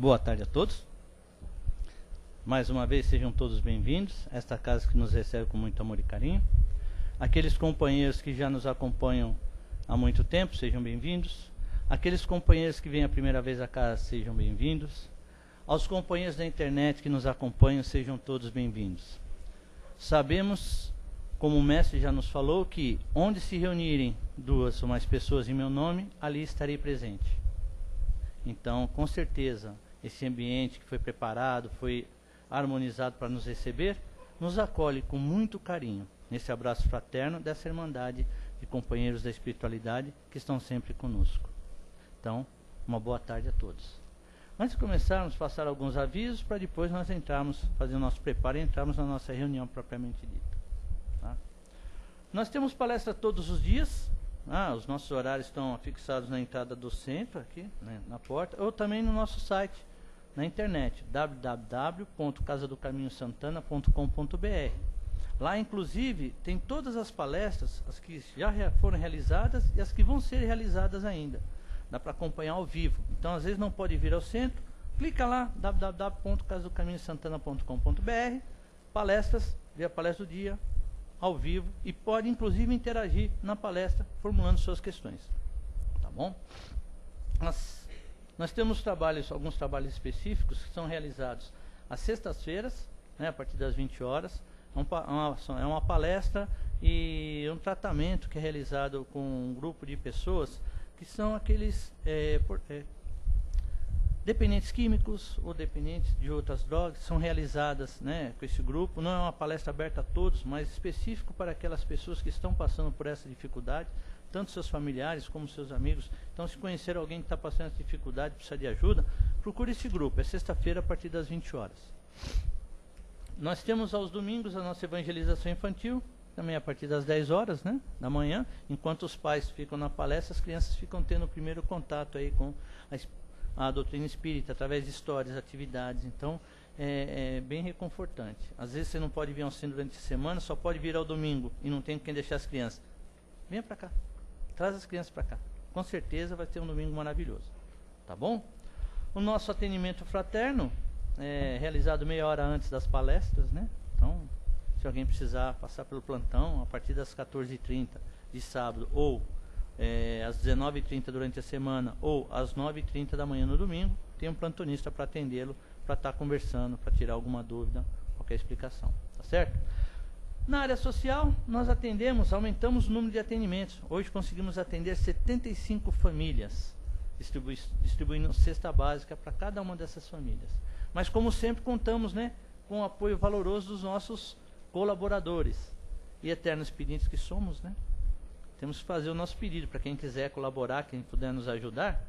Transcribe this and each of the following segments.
Boa tarde a todos. Mais uma vez sejam todos bem-vindos a esta casa que nos recebe com muito amor e carinho. Aqueles companheiros que já nos acompanham há muito tempo, sejam bem-vindos. Aqueles companheiros que vêm a primeira vez à casa, sejam bem-vindos. Aos companheiros da internet que nos acompanham, sejam todos bem-vindos. Sabemos, como o mestre já nos falou, que onde se reunirem duas ou mais pessoas em meu nome, ali estarei presente. Então, com certeza, esse ambiente que foi preparado, foi harmonizado para nos receber, nos acolhe com muito carinho, nesse abraço fraterno dessa irmandade de companheiros da espiritualidade que estão sempre conosco. Então, uma boa tarde a todos. Antes de começarmos, passar alguns avisos para depois nós entrarmos, fazer o nosso preparo e entrarmos na nossa reunião propriamente dita. Tá? Nós temos palestra todos os dias. Os nossos horários estão fixados na entrada do centro, aqui, né, na porta, ou também no nosso site, na internet, www.casadocaminhosantana.com.br. Lá, inclusive, tem todas as palestras, as que já foram realizadas e as que vão ser realizadas ainda. Dá para acompanhar ao vivo. Então, às vezes não pode vir ao centro, clica lá, www.casadocaminhosantana.com.br, palestras, vê a palestra do dia, ao vivo, e pode inclusive interagir na palestra formulando suas questões. Tá bom? Nós temos alguns trabalhos específicos que são realizados às sextas-feiras, né, a partir das 20 horas. É uma palestra e um tratamento que é realizado com um grupo de pessoas que são aqueles dependentes químicos ou dependentes de outras drogas, são realizadas, né, com esse grupo. Não é uma palestra aberta a todos, mas específico para aquelas pessoas que estão passando por essa dificuldade, tanto seus familiares como seus amigos. Então, se conhecer alguém que está passando essa dificuldade, precisa de ajuda, procure esse grupo. É sexta-feira a partir das 20 horas. Nós temos aos domingos a nossa evangelização infantil, também a partir das 10 horas, né, da manhã. Enquanto os pais ficam na palestra, as crianças ficam tendo o primeiro contato aí com a doutrina espírita, através de histórias, atividades. Então, é bem reconfortante. Às vezes você não pode vir ao centro durante a semana, só pode vir ao domingo e não tem quem deixar as crianças. Venha para cá, traz as crianças para cá. Com certeza vai ter um domingo maravilhoso. Tá bom? O nosso atendimento fraterno é realizado meia hora antes das palestras, né? Então, se alguém precisar passar pelo plantão, a partir das 14h30 de sábado, ou às 19h30 durante a semana, ou às 9h30 da manhã no domingo, tem um plantonista para atendê-lo, para estar conversando, para tirar alguma dúvida, qualquer explicação. Tá certo? Na área social, nós aumentamos o número de atendimentos. Hoje conseguimos atender 75 famílias, distribuindo cesta básica para cada uma dessas famílias. Mas, como sempre, contamos, né, com o apoio valoroso dos nossos colaboradores e eternos pedintes que somos, né? Temos que fazer o nosso pedido para quem quiser colaborar, quem puder nos ajudar.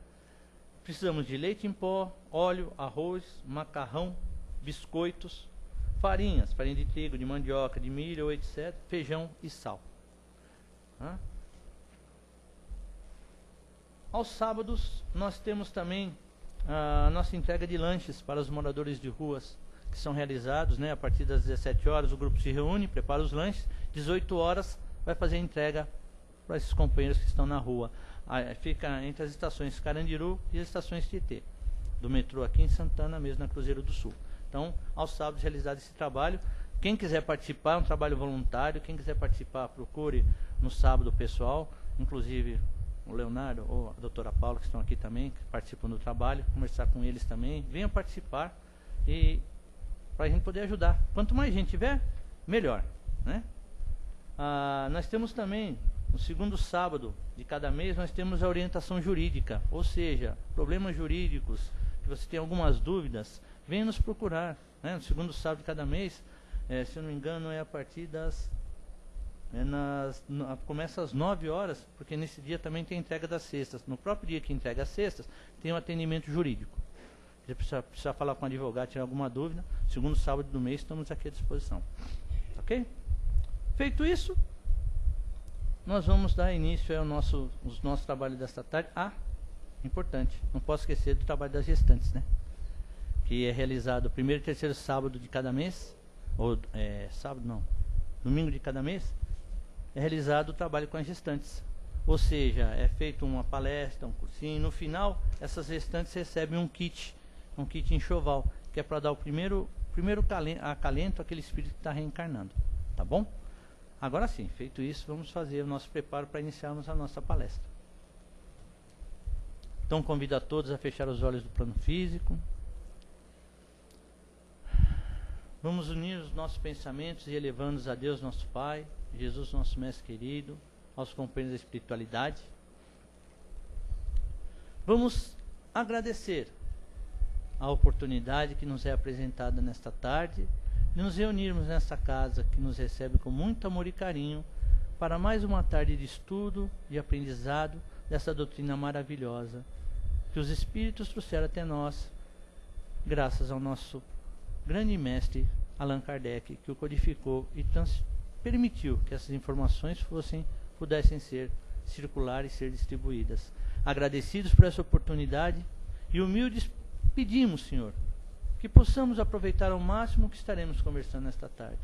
Precisamos de leite em pó, óleo, arroz, macarrão, biscoitos, farinha de trigo, de mandioca, de milho, etc., feijão e sal. Aos sábados, nós temos também a nossa entrega de lanches para os moradores de ruas, que são realizados, né, a partir das 17 horas, o grupo se reúne, prepara os lanches, 18 horas vai fazer a entrega para esses companheiros que estão na rua. Fica entre as estações Carandiru e as estações Tietê, do metrô aqui em Santana, mesmo na Cruzeiro do Sul. Então, aos sábados realizado esse trabalho. Quem quiser participar, é um trabalho voluntário. Quem quiser participar, procure no sábado o pessoal, inclusive o Leonardo ou a doutora Paula, que estão aqui também, que participam do trabalho, conversar com eles também. Venham participar e para a gente poder ajudar. Quanto mais gente tiver, melhor, né? Nós temos também, no segundo sábado de cada mês, nós temos a orientação jurídica, ou seja, problemas jurídicos, que você tem algumas dúvidas, venha nos procurar, né? No segundo sábado de cada mês, se eu não me engano, é a partir das... começa às 9 horas, porque nesse dia também tem a entrega das cestas. No próprio dia que entrega as cestas, tem um atendimento jurídico. Se precisar falar com o advogado, tirar alguma dúvida, segundo sábado do mês, estamos aqui à disposição. Ok? Feito isso, nós vamos dar início ao nosso trabalho desta tarde. Importante, não posso esquecer do trabalho das gestantes, né? Que é realizado primeiro e terceiro sábado de cada mês, ou domingo de cada mês, é realizado o trabalho com as gestantes. Ou seja, é feito uma palestra, um cursinho, e no final, essas gestantes recebem um kit um kit enxoval, que é para dar o primeiro acalento àquele espírito que está reencarnando. Tá bom? Agora sim, feito isso, vamos fazer o nosso preparo para iniciarmos a nossa palestra. Então convido a todos a fechar os olhos do plano físico. Vamos unir os nossos pensamentos e elevando-os a Deus nosso Pai, Jesus nosso Mestre querido, aos companheiros da espiritualidade. Vamos agradecer a oportunidade que nos é apresentada nesta tarde de nos reunirmos nesta casa que nos recebe com muito amor e carinho para mais uma tarde de estudo e aprendizado dessa doutrina maravilhosa que os Espíritos trouxeram até nós, graças ao nosso grande mestre Allan Kardec, que o codificou e permitiu que essas informações pudessem circular e ser distribuídas. Agradecidos por essa oportunidade e humildes, pedimos, Senhor, que possamos aproveitar ao máximo o que estaremos conversando esta tarde.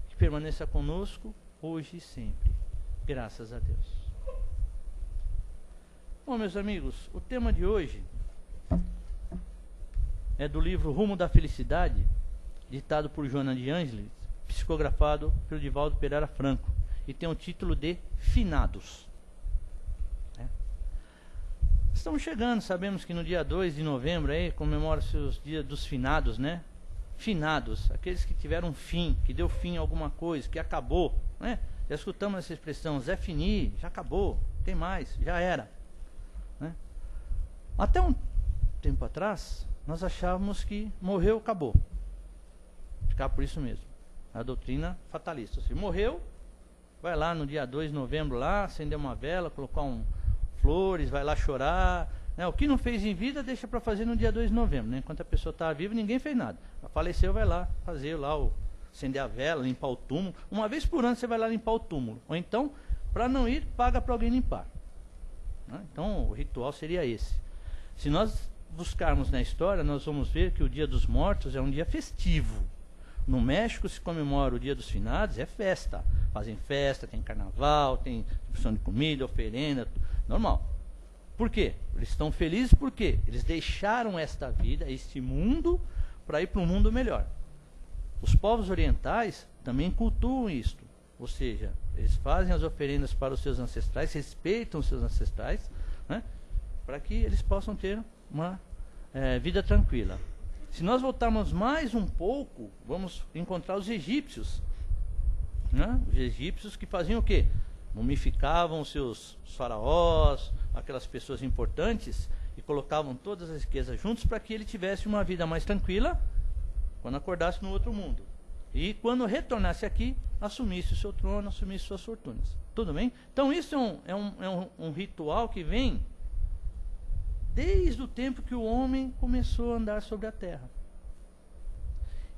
Que permaneça conosco hoje e sempre. Graças a Deus. Bom, meus amigos, o tema de hoje é do livro Rumo da Felicidade, ditado por Joana de Ângeles, psicografado pelo Divaldo Pereira Franco, e tem o título de Finados. Estamos chegando, sabemos que no dia 2 de novembro aí comemora-se os dias dos finados, né? Finados, aqueles que tiveram fim, que deu fim a alguma coisa, que acabou, né? Já escutamos essa expressão, Zé Fini, já acabou, tem mais, já era, né? Até um tempo atrás, nós achávamos que morreu, acabou. Ficar por isso mesmo. A doutrina fatalista. Se morreu, vai lá no dia 2 de novembro lá, acender uma vela, colocar flores, vai lá chorar, né? O que não fez em vida, deixa para fazer no dia 2 de novembro, né? Enquanto a pessoa estava viva, ninguém fez nada. Faleceu, vai lá fazer lá acender a vela, limpar o túmulo. Uma vez por ano você vai lá limpar o túmulo. Ou então, para não ir, paga para alguém limpar, né? Então, o ritual seria esse. Se nós buscarmos na história, nós vamos ver que o Dia dos Mortos é um dia festivo. No México se comemora o Dia dos Finados, é festa. Fazem festa, tem carnaval, tem distribuição de comida, oferenda, normal. Por quê? Eles estão felizes porque eles deixaram esta vida, este mundo, para ir para um mundo melhor. Os povos orientais também cultuam isto. Ou seja, eles fazem as oferendas para os seus ancestrais, respeitam os seus ancestrais, né, para que eles possam ter uma vida tranquila. Se nós voltarmos mais um pouco, vamos encontrar os egípcios, né? Os egípcios que faziam o quê? Mumificavam os seus faraós, aquelas pessoas importantes, e colocavam todas as riquezas juntos para que ele tivesse uma vida mais tranquila quando acordasse no outro mundo. E quando retornasse aqui, assumisse o seu trono, assumisse suas fortunas. Tudo bem? Então isso é um ritual que vem desde o tempo que o homem começou a andar sobre a terra.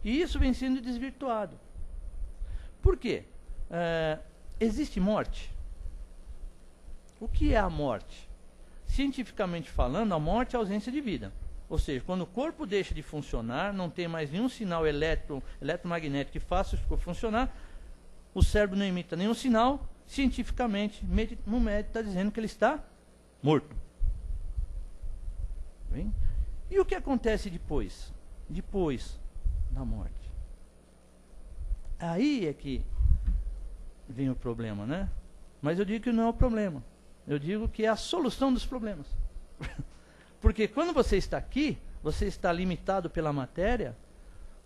E isso vem sendo desvirtuado. Por quê? Existe morte? O que é a morte? Cientificamente falando, a morte é a ausência de vida. Ou seja, quando o corpo deixa de funcionar, não tem mais nenhum sinal eletromagnético que faça o corpo funcionar, o cérebro não emita nenhum sinal, cientificamente, no médico está dizendo que ele está morto. Bem? E o que acontece depois? Depois da morte. Aí é que vem o problema, né? Mas eu digo que não é o problema. Eu digo que é a solução dos problemas. Porque quando você está aqui, você está limitado pela matéria,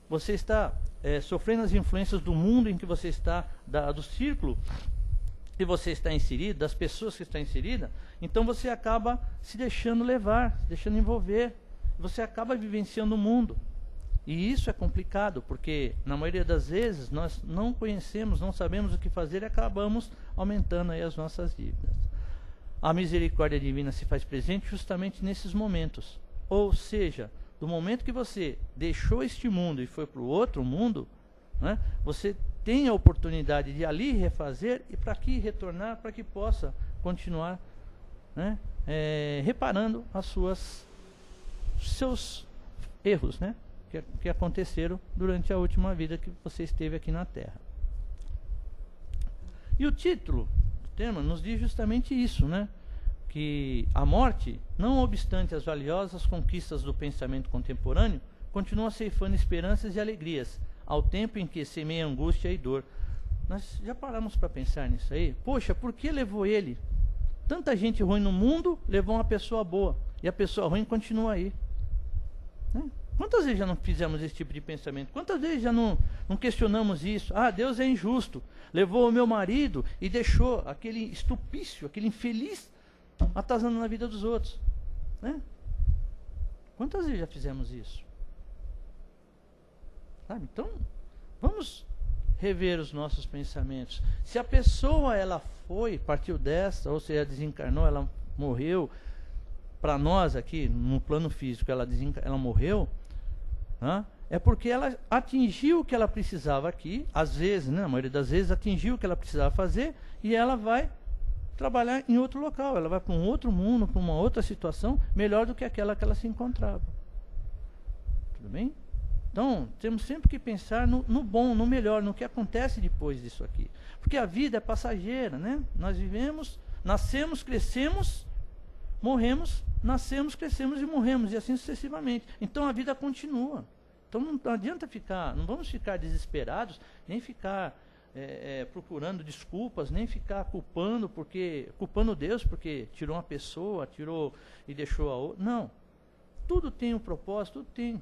você está sofrendo as influências do mundo em que você está, do círculo que você está inserido, das pessoas que está inserida, então você acaba se deixando levar, se deixando envolver, você acaba vivenciando o mundo. E isso é complicado, porque na maioria das vezes nós não conhecemos, não sabemos o que fazer e acabamos aumentando aí as nossas dívidas. A misericórdia divina se faz presente justamente nesses momentos. Ou seja, do momento que você deixou este mundo e foi para o outro mundo, né, você tem a oportunidade de ali refazer e para aqui retornar, para que possa continuar, né, reparando seus erros, né, que aconteceram durante a última vida que você esteve aqui na Terra. E o título do tema nos diz justamente isso, né? que a morte, não obstante as valiosas conquistas do pensamento contemporâneo, continua ceifando esperanças e alegrias, ao tempo em que semeia angústia e dor. Nós já paramos para pensar nisso aí? Poxa, por que levou ele? Tanta gente ruim no mundo levou uma pessoa boa, e a pessoa ruim continua aí. Né? Quantas vezes já não fizemos esse tipo de pensamento? Quantas vezes já não questionamos isso? Ah, Deus é injusto. Levou o meu marido e deixou aquele estupício, aquele infeliz, atazando na vida dos outros. Né? Quantas vezes já fizemos isso? Sabe? Então, vamos rever os nossos pensamentos. Se a pessoa ela partiu dessa, ou seja, desencarnou, ela morreu, para nós aqui, no plano físico, ela morreu, né? É porque ela atingiu o que ela precisava aqui, às vezes, né, a maioria das vezes, atingiu o que ela precisava fazer, e ela vai trabalhar em outro local, ela vai para um outro mundo, para uma outra situação, melhor do que aquela que ela se encontrava. Tudo bem? Então, temos sempre que pensar no bom, no melhor, no que acontece depois disso aqui. Porque a vida é passageira, né? Nós vivemos, nascemos, crescemos, morremos, nascemos, crescemos e morremos, e assim sucessivamente. Então a vida continua. Então não adianta ficar, não vamos ficar desesperados, nem ficar procurando desculpas, nem ficar culpando Deus porque tirou uma pessoa, tirou e deixou a outra. Não. Tudo tem um propósito, tudo tem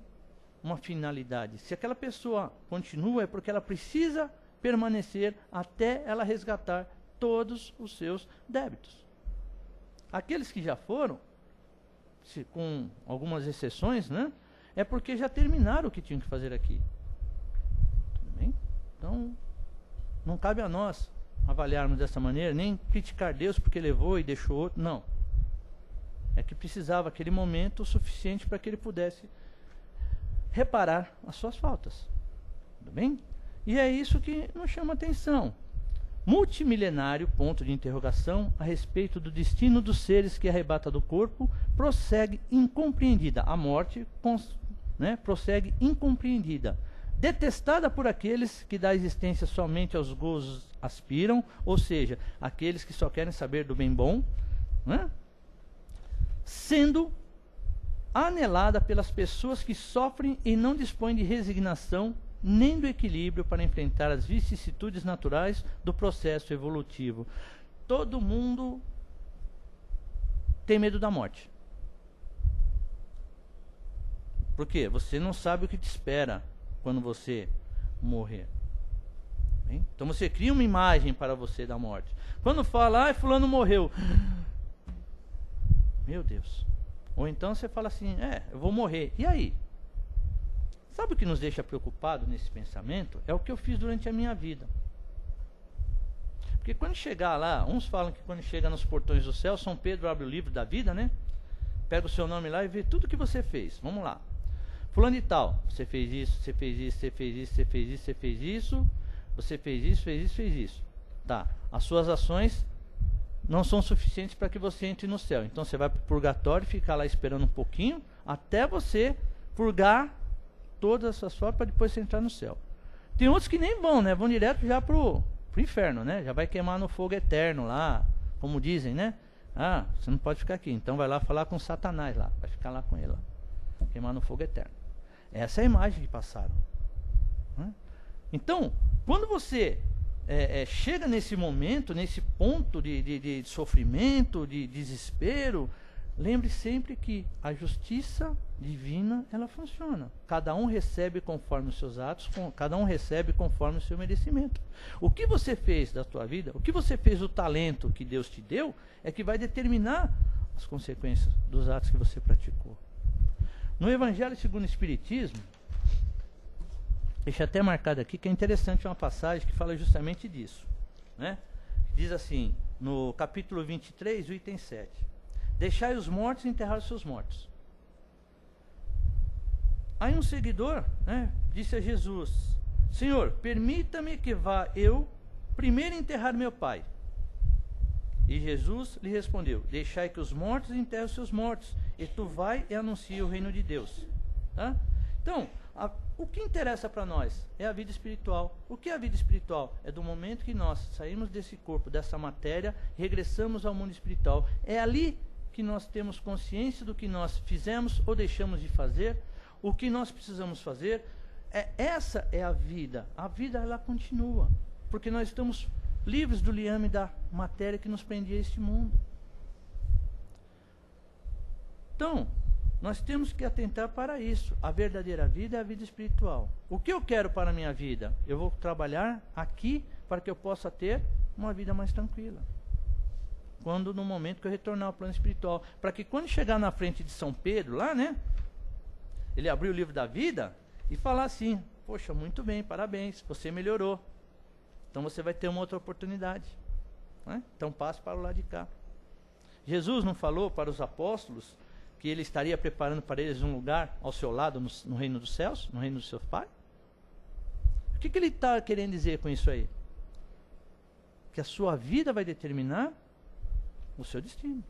uma finalidade. Se aquela pessoa continua, é porque ela precisa permanecer até ela resgatar todos os seus débitos. Aqueles que já foram, com algumas exceções, né, é porque já terminaram o que tinham que fazer aqui. Tudo bem? Então, não cabe a nós avaliarmos dessa maneira, nem criticar Deus porque levou e deixou outro. Não. É que precisava aquele momento suficiente para que ele pudesse reparar as suas faltas. Tudo bem? E é isso que nos chama atenção. Multimilenário, ponto de interrogação, a respeito do destino dos seres que arrebata do corpo, prossegue incompreendida. A morte, prossegue incompreendida. Detestada por aqueles que da existência somente aos gozos aspiram, ou seja, aqueles que só querem saber do bem bom, né? Sendo anelada pelas pessoas que sofrem e não dispõem de resignação nem do equilíbrio para enfrentar as vicissitudes naturais do processo evolutivo. Todo mundo tem medo da morte. Por quê? Você não sabe o que te espera quando você morrer. Bem? Então você cria uma imagem para você da morte. Quando fala, fulano morreu. Meu Deus. Ou então você fala assim, eu vou morrer. E aí? Sabe o que nos deixa preocupado nesse pensamento? É o que eu fiz durante a minha vida. Porque quando chegar lá, uns falam que quando chega nos portões do céu, São Pedro abre o livro da vida, né? Pega o seu nome lá e vê tudo que você fez. Vamos lá. Fulano e tal, você fez isso, você fez isso, você fez isso, você fez isso, você fez isso, você fez isso, fez isso, fez isso. Tá. As suas ações não são suficientes para que você entre no céu. Então você vai para o purgatório, ficar lá esperando um pouquinho, até você purgar todas as suas faltas para depois você entrar no céu. Tem outros que nem vão, né? Vão direto já pro inferno, né? Já vai queimar no fogo eterno lá, como dizem, né? Ah, você não pode ficar aqui, então vai lá falar com Satanás lá, vai ficar lá com ele lá, queimar no fogo eterno. Essa é a imagem que passaram, né? Então, quando você chega nesse momento, nesse ponto de sofrimento, de desespero, lembre sempre que a justiça divina, ela funciona. Cada um recebe conforme os seus atos, cada um recebe conforme o seu merecimento. O que você fez da sua vida, o que você fez do talento que Deus te deu, é que vai determinar as consequências dos atos que você praticou. No Evangelho segundo o Espiritismo, deixa até marcado aqui que é interessante uma passagem que fala justamente disso, né? Diz assim, no capítulo 23, o item 7. Deixai os mortos enterrar os seus mortos. Aí um seguidor, né, disse a Jesus, Senhor, permita-me que vá eu primeiro enterrar meu pai. E Jesus lhe respondeu, deixai que os mortos enterrem os seus mortos, e tu vai e anuncia o reino de Deus. Tá? Então, O que interessa para nós é a vida espiritual. O que é a vida espiritual? É do momento que nós saímos desse corpo, dessa matéria, regressamos ao mundo espiritual. É ali que nós temos consciência do que nós fizemos ou deixamos de fazer, o que nós precisamos fazer. Essa é a vida. A vida, ela continua, porque nós estamos livres do liame da matéria que nos prendia a este mundo. Então, nós temos que atentar para isso. A verdadeira vida é a vida espiritual. O que eu quero para a minha vida? Eu vou trabalhar aqui para que eu possa ter uma vida mais tranquila. Quando, no momento que eu retornar ao plano espiritual. Para que quando chegar na frente de São Pedro, lá, né? Ele abrir o livro da vida e falar assim: poxa, muito bem, parabéns, você melhorou. Então você vai ter uma outra oportunidade, né? Então passe para o lado de cá. Jesus não falou para os apóstolos que ele estaria preparando para eles um lugar ao seu lado no reino dos céus, no reino do seu Pai? O que ele está querendo dizer com isso aí? Que a sua vida vai determinar o seu destino.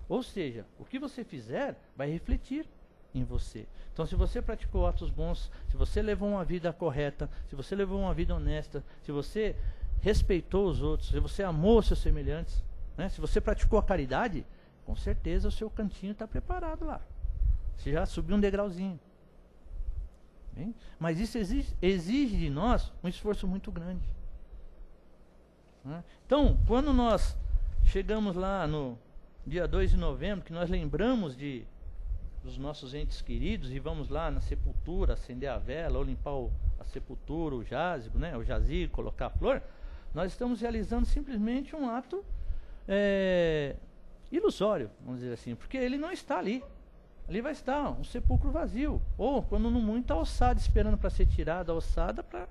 Ou seja, o que você fizer vai refletir em você. Então, se você praticou atos bons, se você levou uma vida correta, se você levou uma vida honesta, se você respeitou os outros, se você amou os seus semelhantes, né? Se você praticou a caridade, com certeza o seu cantinho está preparado lá. Você já subiu um degrauzinho. Bem? Mas isso exige de nós um esforço muito grande, né? Então, quando nós chegamos lá no dia 2 de novembro, que nós lembramos dos nossos entes queridos e vamos lá na sepultura acender a vela ou limpar a sepultura, o jazigo, né? O jazigo, colocar a flor, nós estamos realizando simplesmente um ato ilusório, vamos dizer assim, porque ele não está ali. Ali vai estar um sepulcro vazio, ou quando no muito a ossada esperando para ser tirada, a ossada para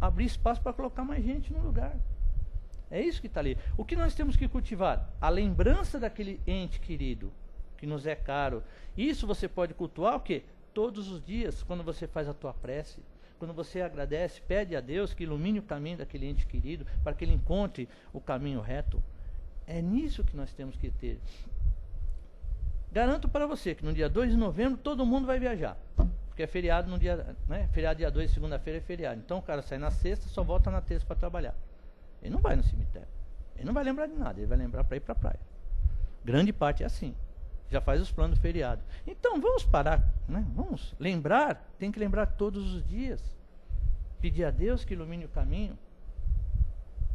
abrir espaço para colocar mais gente no lugar. É isso que está ali. O que nós temos que cultivar? A lembrança daquele ente querido que nos é caro. Isso você pode cultuar o quê? Todos os dias, quando você faz a tua prece, quando você agradece, pede a Deus que ilumine o caminho daquele ente querido, para que ele encontre o caminho reto. É nisso que nós temos que ter. Garanto para você que no dia 2 de novembro todo mundo vai viajar, porque é feriado no dia, né? Feriado dia 2, segunda-feira é feriado. Então o cara sai na sexta, só volta na terça para trabalhar. Ele não vai no cemitério, ele não vai lembrar de nada, ele vai lembrar para ir para a praia. Grande parte é assim, já faz os planos do feriado. Então vamos parar, né? Vamos lembrar, tem que lembrar todos os dias, pedir a Deus que ilumine o caminho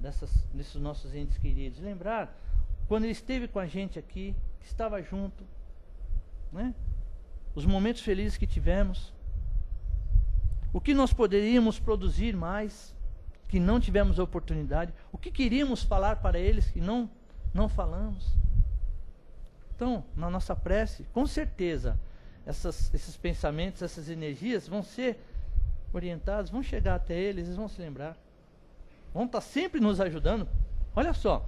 desses nossos entes queridos. Lembrar quando ele esteve com a gente aqui, que estava junto, né? Os momentos felizes que tivemos, o que nós poderíamos produzir mais, que não tivemos a oportunidade, o que queríamos falar para eles que não falamos. Então, na nossa prece, com certeza, esses pensamentos, essas energias vão ser orientados, vão chegar até eles, eles vão se lembrar. Vão estar sempre nos ajudando. Olha só,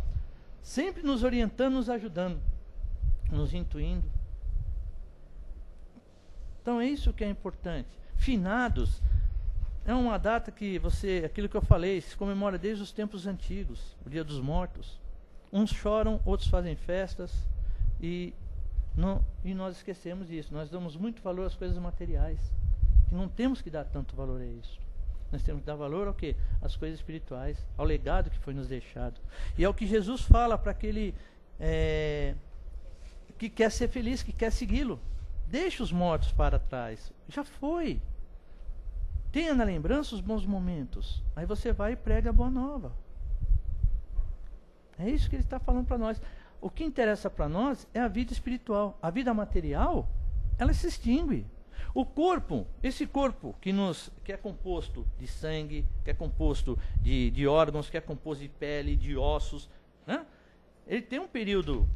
sempre nos orientando, nos ajudando, nos intuindo. Então é isso que é importante. Finados é uma data que aquilo que eu falei, se comemora desde os tempos antigos, o Dia dos Mortos. Uns choram, outros fazem festas, e nós esquecemos disso. Nós damos muito valor às coisas materiais, que não temos que dar tanto valor a isso. Nós temos que dar valor ao quê? Às coisas espirituais, ao legado que foi nos deixado. E é o que Jesus fala para aquele que quer ser feliz, que quer segui-lo. Deixe os mortos para trás. Já foi. Tenha na lembrança os bons momentos. Aí você vai e prega a boa nova. É isso que ele está falando para nós. O que interessa para nós é a vida espiritual. A vida material, ela se extingue. O corpo, esse corpo que é composto de sangue, que é composto de órgãos, que é composto de pele, de ossos, né? Ele tem um período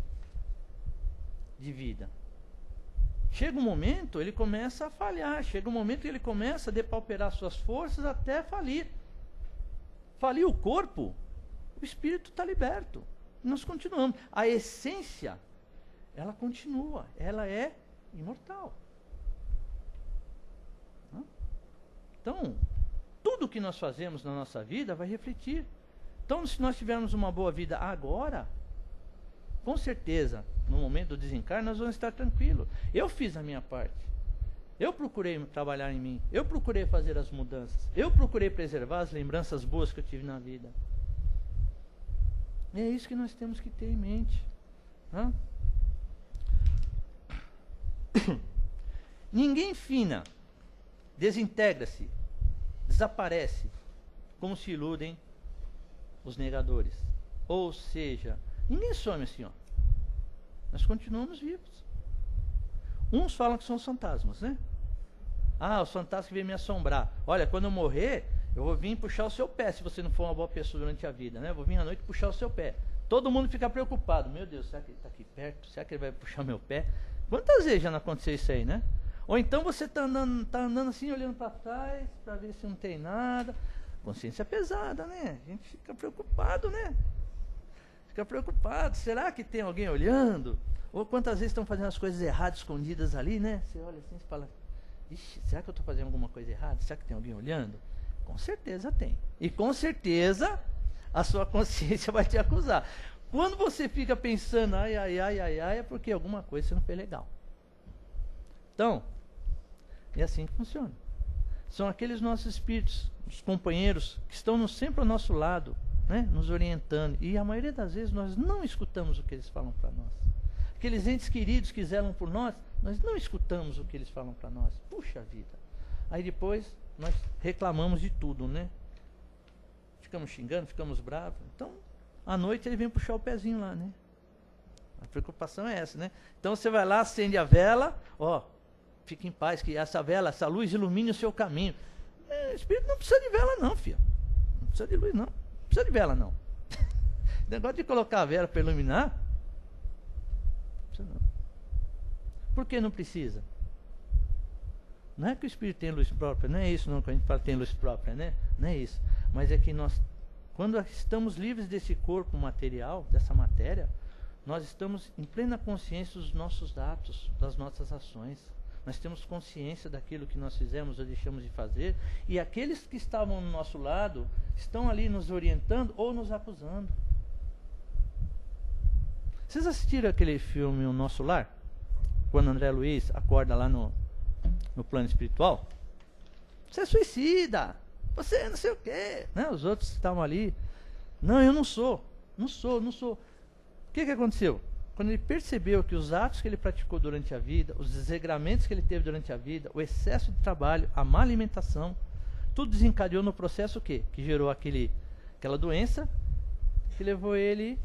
de vida. Chega um momento, ele começa a falhar. Chega um momento que ele começa a depauperar suas forças até falir. Falir o corpo, o espírito está liberto. Nós continuamos. A essência, ela continua. Ela é imortal. Então, tudo que nós fazemos na nossa vida vai refletir. Então, se nós tivermos uma boa vida agora, com certeza, no momento do desencarne, nós vamos estar tranquilos. Eu fiz a minha parte. Eu procurei trabalhar em mim. Eu procurei fazer as mudanças. Eu procurei preservar as lembranças boas que eu tive na vida. E é isso que nós temos que ter em mente. Hã? Ninguém fina, desintegra-se, desaparece, como se iludem os negadores. Ou seja, ninguém some assim, ó. Nós continuamos vivos. Uns falam que são os fantasmas, né? Ah, os fantasmas que vêm me assombrar. Olha, quando eu morrer, eu vou vir puxar o seu pé, se você não for uma boa pessoa durante a vida, né? Eu vou vir à noite puxar o seu pé. Todo mundo fica preocupado. Meu Deus, será que ele está aqui perto? Será que ele vai puxar meu pé? Quantas vezes já não aconteceu isso aí, né? Ou então você está andando assim, olhando para trás, para ver se não tem nada. Consciência pesada, né? A gente fica preocupado, né? Fica preocupado. Será que tem alguém olhando? Ou quantas vezes estão fazendo as coisas erradas, escondidas ali, né? Você olha assim e fala, ixi, será que eu estou fazendo alguma coisa errada? Será que tem alguém olhando? Com certeza tem. E com certeza a sua consciência vai te acusar. Quando você fica pensando, ai, é porque alguma coisa você não fez legal. Então, é assim que funciona. São aqueles nossos espíritos, os companheiros, que estão sempre ao nosso lado, né, nos orientando. E a maioria das vezes nós não escutamos o que eles falam para nós. Aqueles entes queridos que zelam por nós, nós não escutamos o que eles falam para nós. Puxa vida. Aí depois nós reclamamos de tudo, né? Ficamos xingando, ficamos bravos. Então, à noite ele vem puxar o pezinho lá, né? A preocupação é essa, né? Então você vai lá, acende a vela, ó, fique em paz, que essa vela, essa luz ilumine o seu caminho. O espírito não precisa de vela não, filho. Não precisa de luz não. Não precisa de vela não. O negócio de colocar a vela para iluminar, não precisa não. Por que não precisa? Não é que o espírito tem luz própria, não é isso não, que a gente fala que tem luz própria, né? Não é isso. Mas é que nós, quando estamos livres desse corpo material, dessa matéria, nós estamos em plena consciência dos nossos atos, das nossas ações. Nós temos consciência daquilo que nós fizemos ou deixamos de fazer. E aqueles que estavam no nosso lado estão ali nos orientando ou nos acusando. Vocês assistiram aquele filme O Nosso Lar? Quando André Luiz acorda lá no plano espiritual? Você é suicida! Você não sei o quê, né? Os outros estavam ali. Não, eu não sou. Não sou. O que aconteceu? Quando ele percebeu que os atos que ele praticou durante a vida, os desregramentos que ele teve durante a vida, o excesso de trabalho, a má alimentação, tudo desencadeou no processo o quê? Que gerou aquela doença que levou ele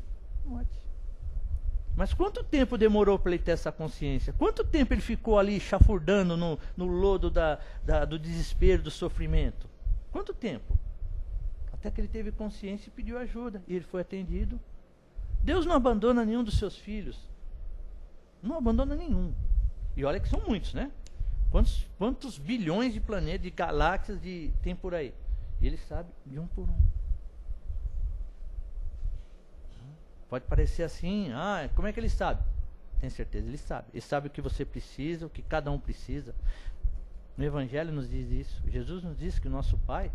à morte. Mas quanto tempo demorou para ele ter essa consciência? Quanto tempo ele ficou ali chafurdando no lodo do desespero, do sofrimento? Quanto tempo? Até que ele teve consciência e pediu ajuda. E ele foi atendido. Deus não abandona nenhum dos seus filhos. Não abandona nenhum. E olha que são muitos, né? Quantos bilhões de planetas, de galáxias tem por aí? E ele sabe de um por um. Pode parecer assim, como é que ele sabe? Tem certeza, ele sabe. Ele sabe o que você precisa, o que cada um precisa. No Evangelho nos diz isso. Jesus nos diz que o nosso Pai,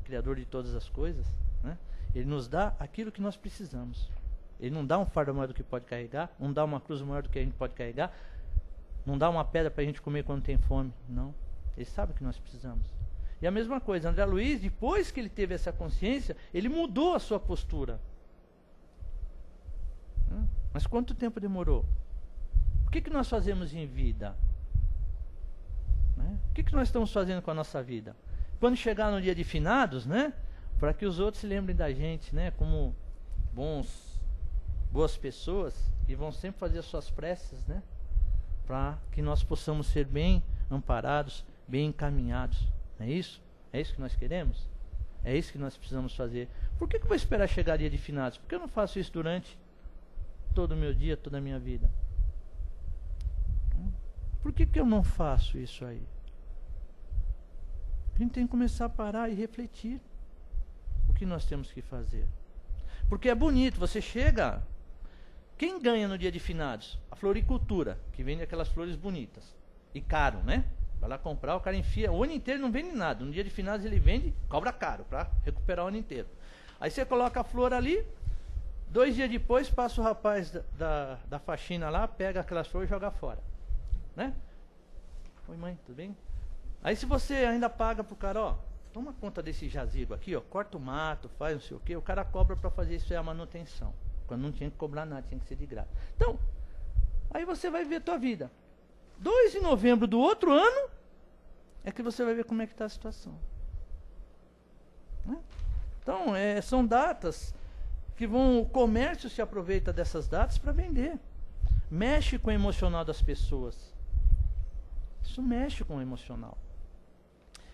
Criador de todas as coisas, né, Ele nos dá aquilo que nós precisamos. Ele não dá um fardo maior do que pode carregar, não dá uma cruz maior do que a gente pode carregar, não dá uma pedra para a gente comer quando tem fome. Não. Ele sabe o que nós precisamos. E a mesma coisa, André Luiz, depois que ele teve essa consciência, ele mudou a sua postura. Mas quanto tempo demorou? O que nós fazemos em vida? Né? O que nós estamos fazendo com a nossa vida? Quando chegar no dia de finados, né? Para que os outros se lembrem da gente, né? Como boas pessoas, e vão sempre fazer as suas preces, né? Para que nós possamos ser bem amparados, bem encaminhados. Não é isso? É isso que nós queremos? É isso que nós precisamos fazer. Por que eu vou esperar chegar o dia de finados? Por que eu não faço isso durante todo o meu dia, toda a minha vida? Por que eu não faço isso aí? A gente tem que começar a parar e refletir o que nós temos que fazer. Porque é bonito, você chega... Quem ganha no dia de finados? A floricultura, que vende aquelas flores bonitas. E caro, né? Vai lá comprar, o cara enfia, o ano inteiro não vende nada. No dia de finados ele vende, cobra caro, para recuperar o ano inteiro. Aí você coloca a flor ali, 2 dias depois passa o rapaz da faxina lá, pega aquelas flores e joga fora. Né? Oi, mãe, tudo bem? Aí se você ainda paga pro cara, ó, toma conta desse jazigo aqui, ó, corta o mato, faz não sei o quê, o cara cobra para fazer isso, é a manutenção. Quando não tinha que cobrar nada, tinha que ser de graça. Então, aí você vai ver a tua vida. 2 de novembro do outro ano, é que você vai ver como é que está a situação. Né? Então, são datas que o comércio se aproveita dessas datas para vender. Mexe com o emocional das pessoas. Isso mexe com o emocional.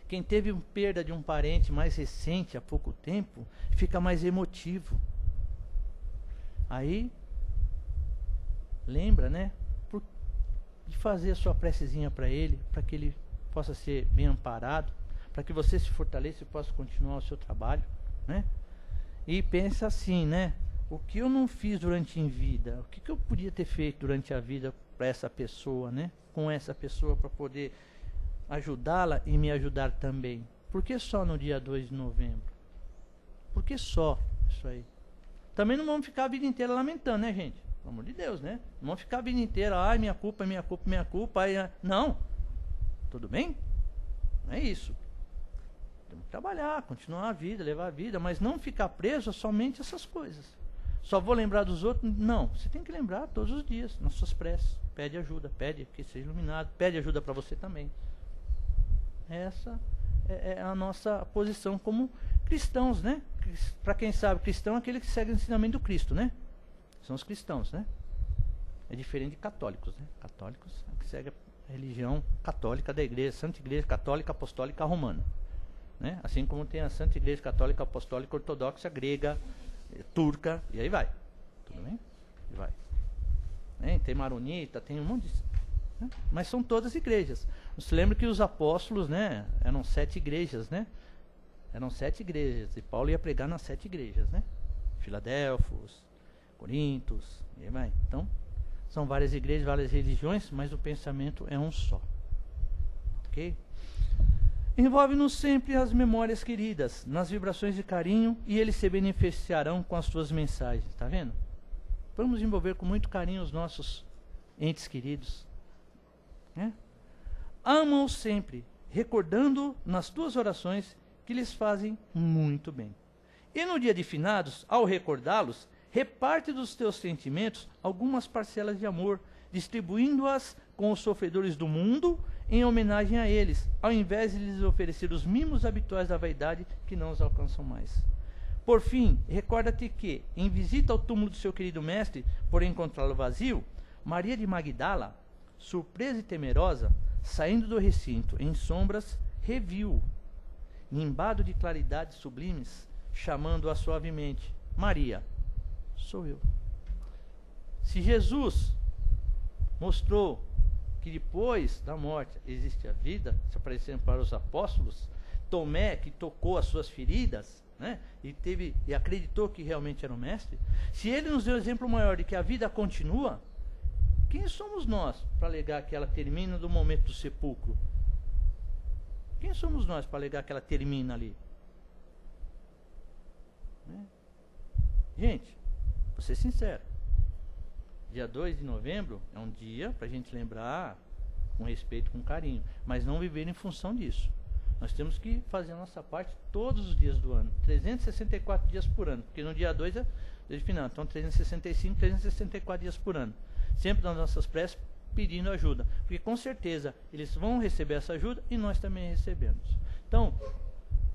Quem teve perda de um parente mais recente, há pouco tempo, fica mais emotivo. Aí, lembra, né? De fazer a sua precezinha para ele, para que ele possa ser bem amparado, para que você se fortaleça e possa continuar o seu trabalho, né? E pensa assim, né? O que eu não fiz durante a vida? O que eu podia ter feito durante a vida para essa pessoa, né? Com essa pessoa, para poder ajudá-la e me ajudar também. Por que só no dia 2 de novembro? Por que só isso aí? Também não vamos ficar a vida inteira lamentando, né, gente? Pelo amor de Deus, né? Não vamos ficar a vida inteira, ai, minha culpa, minha culpa, minha culpa. Ai, não. Tudo bem? Não é isso. Temos que trabalhar, continuar a vida, levar a vida, mas não ficar preso a somente essas coisas. Só vou lembrar dos outros? Não. Você tem que lembrar todos os dias, nas suas preces. Pede ajuda, pede que seja iluminado, pede ajuda para você também. Essa é a nossa posição como cristãos, né? Para quem sabe, cristão é aquele que segue o ensinamento do Cristo, né? São os cristãos, né? É diferente de católicos, né? Católicos é que segue a religião católica da igreja, Santa Igreja Católica Apostólica Romana, né? Assim como tem a Santa Igreja Católica Apostólica Ortodoxa Grega, Turca, e aí vai. Tudo bem? E vai. Tem maronita, tem um monte de... Né? Mas são todas igrejas. Você lembra que os apóstolos, né? Eram 7 igrejas, né? Eram 7 igrejas. E Paulo ia pregar nas 7 igrejas, né? Filadélfos, Corintos, e aí vai. Então, são várias igrejas, várias religiões, mas o pensamento é um só. Ok? Envolve-nos sempre as memórias queridas, nas vibrações de carinho, e eles se beneficiarão com as suas mensagens. Tá vendo? Vamos envolver com muito carinho os nossos entes queridos. Né? Amam-os sempre, recordando nas tuas orações que lhes fazem muito bem. E no dia de finados, ao recordá-los, reparte dos teus sentimentos algumas parcelas de amor, distribuindo-as com os sofredores do mundo em homenagem a eles, ao invés de lhes oferecer os mimos habituais da vaidade que não os alcançam mais. Por fim, recorda-te que, em visita ao túmulo do seu querido mestre, por encontrá-lo vazio, Maria de Magdala, surpresa e temerosa, saindo do recinto em sombras, reviu-o, nimbado de claridades sublimes, chamando-a suavemente: Maria, sou eu. Se Jesus mostrou que depois da morte existe a vida, se aparecendo para os apóstolos, Tomé, que tocou as suas feridas, né, e acreditou que realmente era o mestre, se ele nos deu exemplo maior de que a vida continua, quem somos nós para alegar que ela termina no momento do sepulcro? Quem somos nós para alegar que ela termina ali? Né? Gente, vou ser sincero, dia 2 de novembro é um dia para a gente lembrar com respeito, com carinho, mas não viver em função disso. Nós temos que fazer a nossa parte todos os dias do ano, 364 dias por ano, porque no dia 2 é desde o final, então 365, 364 dias por ano, sempre nas nossas preces pedindo ajuda, porque com certeza eles vão receber essa ajuda e nós também recebemos. Então,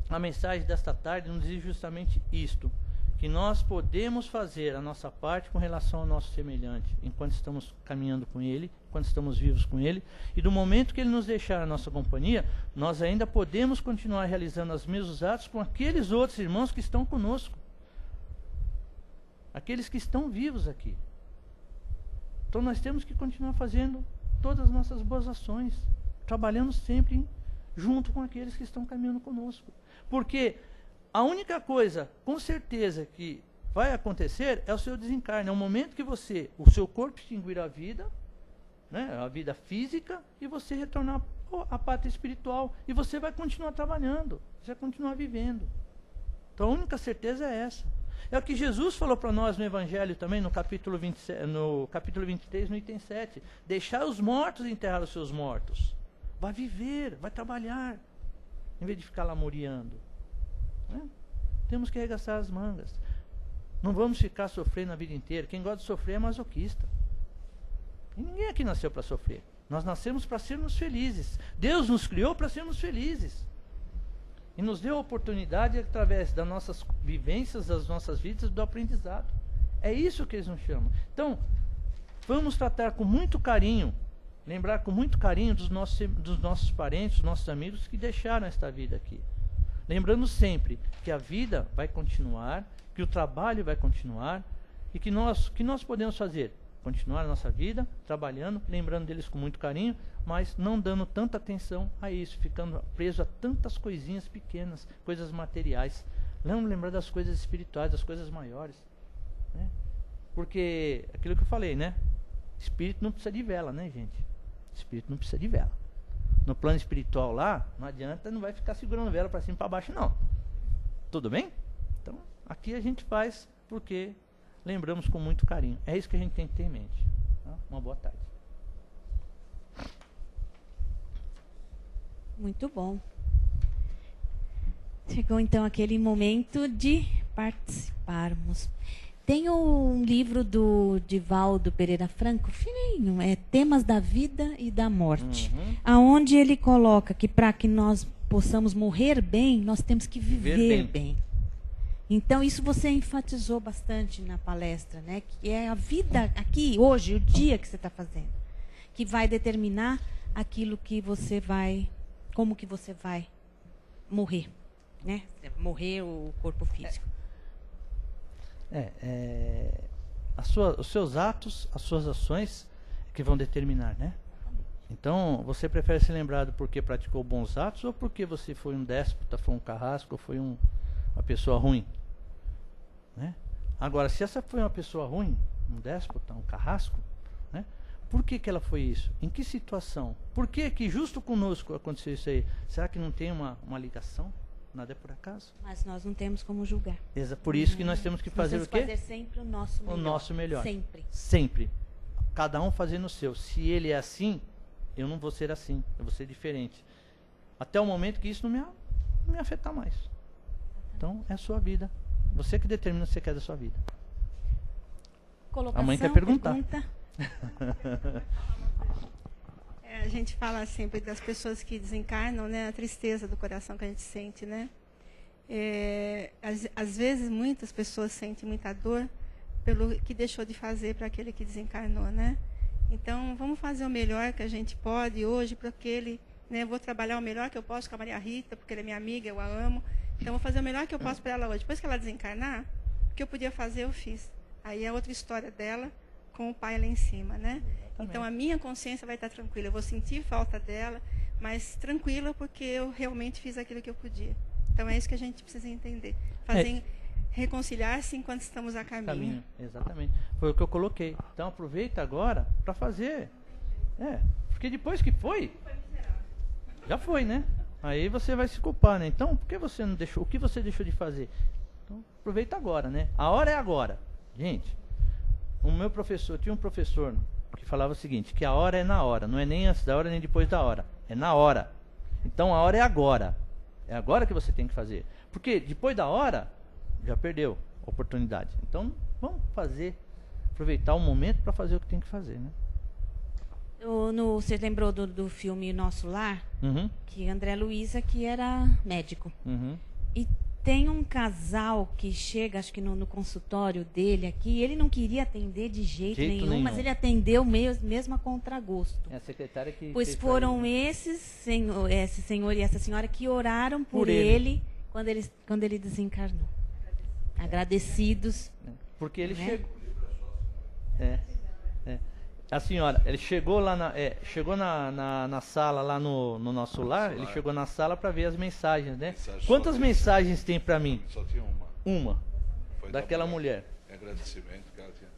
a mensagem desta tarde nos diz justamente isto, que nós podemos fazer a nossa parte com relação ao nosso semelhante, enquanto estamos caminhando com ele, enquanto estamos vivos com ele, e do momento que ele nos deixar a nossa companhia, nós ainda podemos continuar realizando os mesmos atos com aqueles outros irmãos que estão conosco, aqueles que estão vivos aqui. Então nós temos que continuar fazendo todas as nossas boas ações, trabalhando sempre junto com aqueles que estão caminhando conosco, porque a única coisa, com certeza, que vai acontecer é o seu desencarne. É o momento que o seu corpo extinguir a vida, né, a vida física, e você retornar à pátria espiritual. E você vai continuar trabalhando, você vai continuar vivendo. Então a única certeza é essa. É o que Jesus falou para nós no Evangelho também, no capítulo 23, no item 7. Deixar os mortos enterrar os seus mortos. vai viver, vai trabalhar, em vez de ficar lamuriando. Né? Temos que arregaçar as mangas. Não vamos ficar sofrendo a vida inteira. Quem gosta de sofrer é masoquista. E ninguém aqui nasceu para sofrer. Nós nascemos para sermos felizes. Deus nos criou para sermos felizes. E nos deu a oportunidade através das nossas vivências, das nossas vidas, do aprendizado. É isso que eles nos chamam. Então, vamos tratar com muito carinho, lembrar com muito carinho dos nossos parentes, dos nossos amigos que deixaram esta vida aqui. Lembrando sempre que a vida vai continuar, que o trabalho vai continuar e que nós podemos fazer? Continuar a nossa vida, trabalhando, lembrando deles com muito carinho, mas não dando tanta atenção a isso, ficando preso a tantas coisinhas pequenas, coisas materiais. Não lembrar das coisas espirituais, das coisas maiores. Né? Porque, aquilo que eu falei, né? Espírito não precisa de vela, né, gente? Espírito não precisa de vela. No plano espiritual lá, não adianta, não vai ficar segurando vela para cima e para baixo, não. Tudo bem? Então, aqui a gente faz porque lembramos com muito carinho. É isso que a gente tem que ter em mente. Tá? Uma boa tarde. Muito bom. Chegou então aquele momento de participarmos. Tem um livro do Divaldo Pereira Franco, fininho, Temas da Vida e da Morte, aonde ele coloca que para que nós possamos morrer bem, nós temos que viver bem. Então, isso você enfatizou bastante na palestra, né? Que é a vida aqui, hoje, o dia que você está fazendo, que vai determinar aquilo que você vai, como que você vai morrer, né? Morrer o corpo físico. Os seus atos, as suas ações que vão determinar, né? Então, você prefere ser lembrado porque praticou bons atos ou porque você foi um déspota, foi um carrasco, ou foi uma pessoa ruim? Né? Agora, se essa foi uma pessoa ruim, um déspota, um carrasco, né? Por que ela foi isso? Em que situação? Por que justo conosco aconteceu isso aí? Será que não tem uma ligação? Nada é por acaso. Mas nós não temos como julgar. Por isso que nós temos que fazer o quê? Fazer sempre o nosso melhor. O nosso melhor. Sempre. Sempre. Cada um fazendo o seu. Se ele é assim, eu não vou ser assim. Eu vou ser diferente. Até o momento que isso não me afetar mais. Então, é a sua vida. Você que determina o que você quer da sua vida. Colocação, a mãe quer perguntar. A gente fala sempre das pessoas que desencarnam, né? A tristeza do coração que a gente sente, né? Às vezes, muitas pessoas sentem muita dor pelo que deixou de fazer para aquele que desencarnou, né? Então, vamos fazer o melhor que a gente pode hoje para aquele, né? Eu vou trabalhar o melhor que eu posso com a Maria Rita, porque ela é minha amiga, eu a amo. Então, vou fazer o melhor que eu posso para ela hoje. Depois que ela desencarnar, o que eu podia fazer, eu fiz. Aí é outra história dela com o pai lá em cima, né? Então, a minha consciência vai estar tranquila. Eu vou sentir falta dela, mas tranquila porque eu realmente fiz aquilo que eu podia. Então, é isso que a gente precisa entender. Reconciliar-se enquanto estamos a caminho. Exatamente. Foi o que eu coloquei. Então, aproveita agora para fazer. Porque depois que foi, já foi, né? Aí você vai se culpar, né? Então, por que você não deixou? O que você deixou de fazer? Então, aproveita agora, né? A hora é agora. Gente, tinha um professor que falava o seguinte, que a hora é na hora, não é nem antes da hora, nem depois da hora. É na hora. Então, a hora é agora. É agora que você tem que fazer. Porque depois da hora, já perdeu a oportunidade. Então, vamos aproveitar o momento para fazer o que tem que fazer, né? Você lembrou do filme Nosso Lar? Que André Luiza, que era médico. E tem um casal que chega, acho que no consultório dele aqui, ele não queria atender de jeito nenhum, mas ele atendeu mesmo a contragosto. É a secretária que... Pois foram esse senhor e essa senhora que oraram por ele quando ele desencarnou. Agradecidos. Porque ele chegou... A senhora, ele chegou lá na sala, lá no Nosso Lar, ele chegou na sala para ver as mensagens, né? Quantas mensagens tem para mim? Só tinha uma. Uma. Foi daquela mulher. Agradecimento que ela tinha.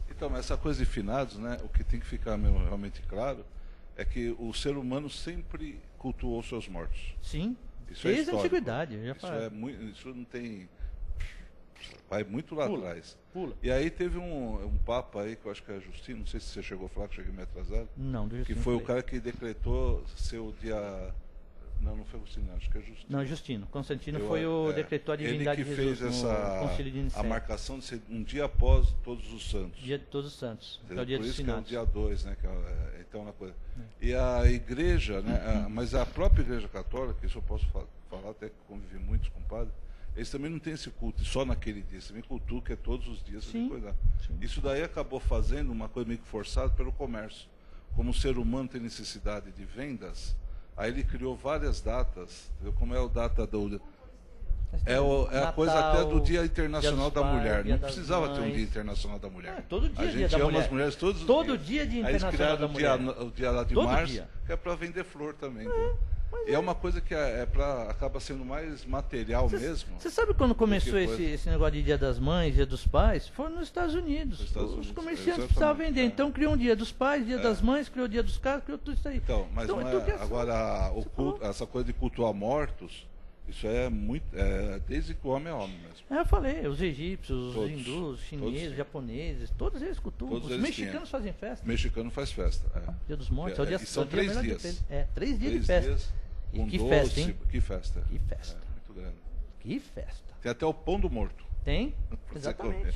Então, mas essa coisa de finados, né? O que tem que ficar realmente claro é que o ser humano sempre cultuou seus mortos. Sim. Isso Desde é a antiguidade. Isso não tem vai muito lá atrás. Pula. E aí teve um papa aí, que eu acho que é Justino, não sei se você chegou a falar, que eu cheguei meio atrasado. Não, do Que Justino. foi o cara que decretou ser o dia... Não foi Justino, acho que é Justino. Não, Justino. Constantino foi o decretou a divindade ele que de Jesus fez no Concílio de a Nicéia. marcação de ser um dia após Todos os Santos. Dia de Todos os Santos, que é o Entendeu? dia Por dos isso que é o finados. dia 2, né? Que então uma coisa. E a igreja, né? Mas a própria igreja católica, isso eu posso falar, até que convivi muito com o padre, eles também não têm esse culto só naquele dia, eles também cultuam que é todos os dias, você tem que cuidar. Isso daí acabou fazendo uma coisa meio que forçada pelo comércio. Como o ser humano tem necessidade de vendas, aí ele criou várias datas, entendeu? Como é a data do... É a coisa até do Dia Internacional da Mulher. Não precisava ter um Dia Internacional da Mulher. Todo dia a Dia gente da ama mulher. as mulheres todos os Todo dias. dia Dia Aí eles Internacional da criaram Mulher. o dia lá de Todo março, dia. que é para vender flor também. E é uma coisa que acaba sendo mais material mesmo. Você sabe quando começou coisa. esse negócio de Dia das Mães, Dia dos Pais? Foi nos Estados Unidos. Os comerciantes precisavam vender. Então criou um Dia dos Pais, Dia das Mães, criou o Dia dos Casos, criou tudo isso aí. Então, mas então, não tudo é, agora o culto, essa coisa de cultuar mortos, isso é muito, desde que o homem é homem mesmo. Eu falei, os egípcios, Todos. os hindus, os chineses, Todos. japoneses, todos eles cultuam. Todos Os eles mexicanos fazem festa. Mexicano faz festa. Dia dos Mortos, é o dia, E são é o dia 3 melhor dia dias. pra eles. 3 dias de 3 festa. dias, E com que doce, festa, hein? Que festa. Que festa. Muito grande. Que festa. Tem até o pão do morto. Tem? Pra você Exatamente. comer.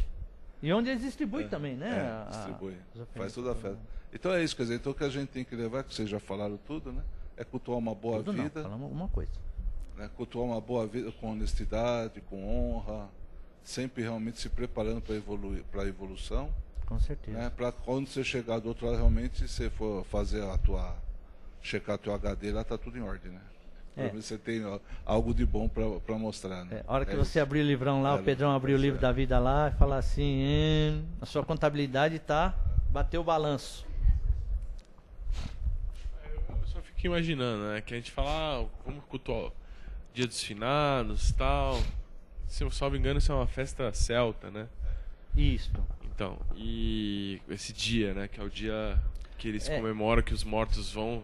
E onde eles distribuem também, né? Distribui. as ofertas. Faz toda a festa. Então é isso, quer dizer, então o que a gente tem que levar, que vocês já falaram tudo, né? É cultuar uma boa Tudo não, vida. falamos alguma coisa. Né, cultuar uma boa vida com honestidade, com honra, sempre realmente se preparando para a evolução, Com certeza. né, para quando você chegar do outro lado, realmente, você for fazer checar teu HD, lá tá tudo em ordem, né? Pelo menos você tem algo de bom para mostrar, né? A hora que você abrir o livrão lá, o Pedrão abriu o livro da vida lá e falar assim, a sua contabilidade bateu o balanço. Eu só fico imaginando, né? Que a gente fala, como cultuar Dia dos Finados e tal. Se eu só me engano, isso é uma festa celta, né? Isso. Então, e esse dia, né? Que é o dia que eles comemoram que os mortos vão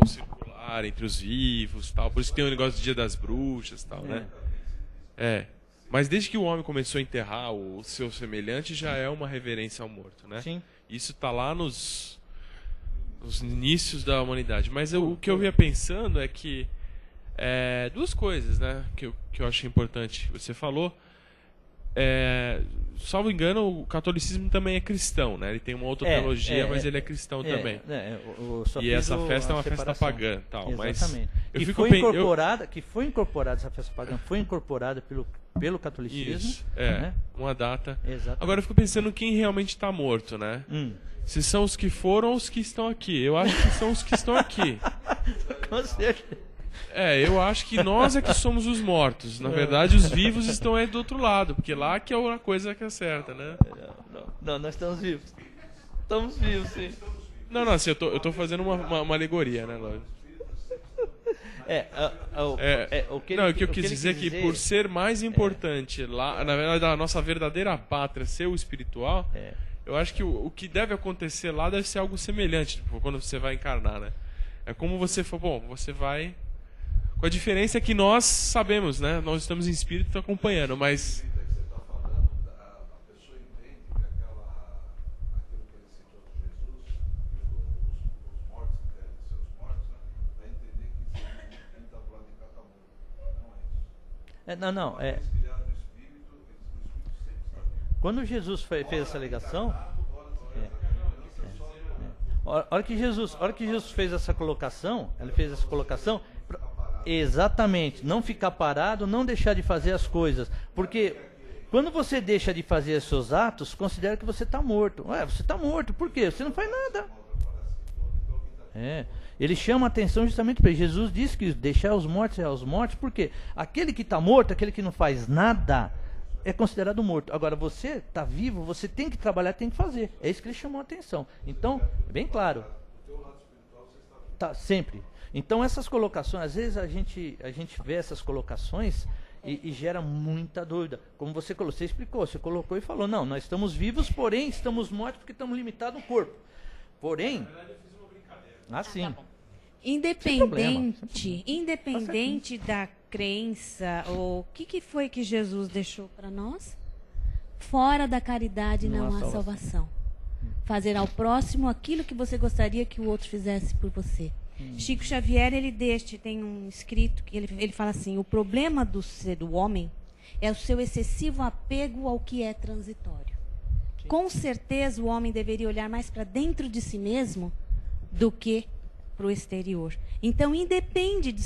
circular entre os vivos e tal. Por isso que tem o negócio do Dia das Bruxas e tal, né? Mas desde que o homem começou a enterrar o seu semelhante, já é uma reverência ao morto, né? Sim. Isso está lá nos inícios da humanidade. Mas o que eu vinha pensando é que duas coisas, né, que eu achei importante. Você falou, salvo engano, o catolicismo também é cristão, né? Ele tem uma outra teologia, mas ele é cristão também. E essa festa é uma festa pagã, tal. Exatamente. Mas que foi incorporada essa festa pagã, foi incorporada pelo catolicismo. Isso, né? uma data. Exatamente. Agora eu fico pensando quem realmente está morto, né? Se são os que foram ou os que estão aqui. Eu acho que são os que estão aqui. Com certeza. Eu acho que nós é que somos os mortos. Na verdade, os vivos estão aí do outro lado, porque lá que é uma coisa que é certa, né? Não, nós estamos vivos. Estamos vivos, sim. Não, assim, eu tô fazendo uma alegoria, né, Lógico? O que eu quis dizer que por ser mais importante lá, na verdade, a nossa verdadeira pátria ser o espiritual, eu acho que o que deve acontecer lá deve ser algo semelhante, tipo, quando você vai encarnar, né? É como você for, você vai... Com a diferença que nós sabemos, né? Nós estamos em espírito acompanhando, mas... Quando Jesus fez essa alegação, a hora que Jesus fez essa colocação, exatamente, não ficar parado, não deixar de fazer as coisas, porque quando você deixa de fazer os seus atos, considera que você está morto. Você está morto, por quê? Você não faz nada. Ele chama a atenção justamente para Jesus disse que deixar os mortos é aos mortos, porque aquele que está morto, aquele que não faz nada, é considerado morto. Agora, você está vivo, você tem que trabalhar, tem que fazer. É isso que ele chamou a atenção. Então, bem claro. Tá, sempre. Então, essas colocações, às vezes a gente vê essas colocações e gera muita dúvida. Como você explicou, você colocou e falou, não, nós estamos vivos, porém estamos mortos porque estamos limitados no corpo. Porém... sim. Independente crença, ou o que foi que Jesus deixou para nós? Fora da caridade não há salvação. Fazer ao próximo aquilo que você gostaria que o outro fizesse por você. Chico Xavier, tem um escrito que ele fala assim: o problema do homem é o seu excessivo apego ao que é transitório. Com certeza o homem deveria olhar mais para dentro de si mesmo do que para o exterior. Então, independe de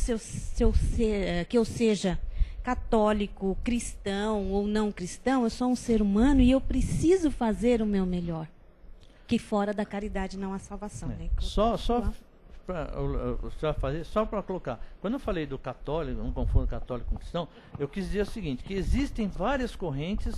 que eu seja católico, cristão ou não cristão, eu sou um ser humano e eu preciso fazer o meu melhor. Que fora da caridade não há salvação. Né? Só para colocar, quando eu falei do católico, não confundo católico com cristão, eu quis dizer o seguinte, que existem várias correntes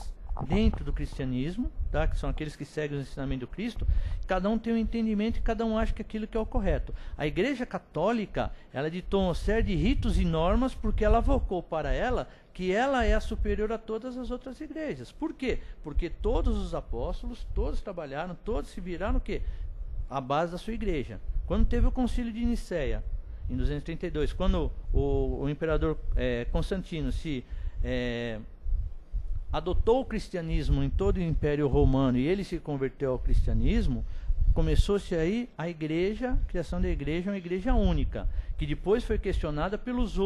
dentro do cristianismo, tá? Que são aqueles que seguem o ensinamento do Cristo, cada um tem um entendimento e cada um acha que aquilo que é o correto. A Igreja Católica, ela ditou uma série de ritos e normas porque ela avocou para ela que ela é a superior a todas as outras igrejas. Por quê? Porque todos os apóstolos, todos trabalharam, todos se viraram o quê? A base da sua igreja. Quando teve o concílio de Nicéia, em 232, quando o imperador Constantino adotou o cristianismo em todo o Império Romano e ele se converteu ao cristianismo, começou-se aí a criação da igreja, uma igreja única, que depois foi questionada pelos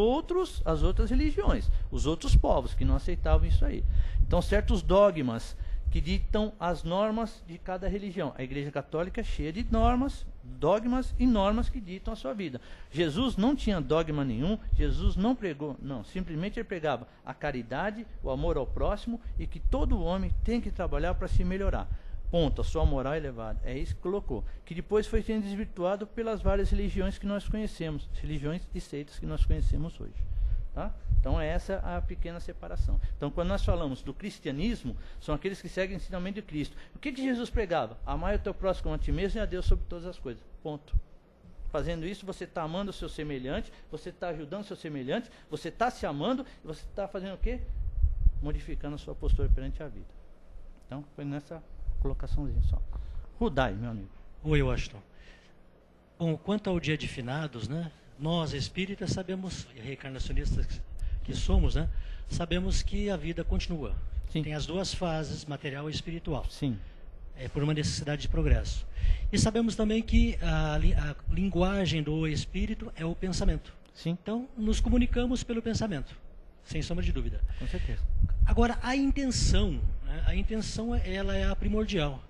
as outras religiões, os outros povos que não aceitavam isso aí. Então, certos dogmas que ditam as normas de cada religião. A Igreja Católica é cheia de dogmas e normas que ditam a sua vida. Jesus não tinha dogma nenhum, Jesus não pregou, não, simplesmente ele pregava a caridade, o amor ao próximo e que todo homem tem que trabalhar para se melhorar. Ponto, a sua moral elevada. É isso que colocou. Que depois foi sendo desvirtuado pelas várias religiões que nós conhecemos, religiões e seitas que nós conhecemos hoje. Tá? Então essa é a pequena separação. Então quando nós falamos do cristianismo, são aqueles que seguem o ensinamento de Cristo. O que Jesus pregava? Amar o teu próximo como a ti mesmo e a Deus sobre todas as coisas. Ponto. Fazendo isso, você está amando o seu semelhante, você está ajudando o seu semelhante, você está se amando e você está fazendo o quê? Modificando a sua postura perante a vida. Então foi nessa colocaçãozinha só. Rudai, meu amigo. Oi, Washington. Bom, quanto ao dia de finados, né? Nós, espíritas, sabemos, reencarnacionistas que somos, né? Sabemos que a vida continua. Sim. Tem as duas fases, material e espiritual. Sim. É por uma necessidade de progresso. E sabemos também que a linguagem do espírito é o pensamento. Sim. Então, nos comunicamos pelo pensamento, sem sombra de dúvida. Com certeza. Agora, a intenção, né? A intenção ela é a primordial.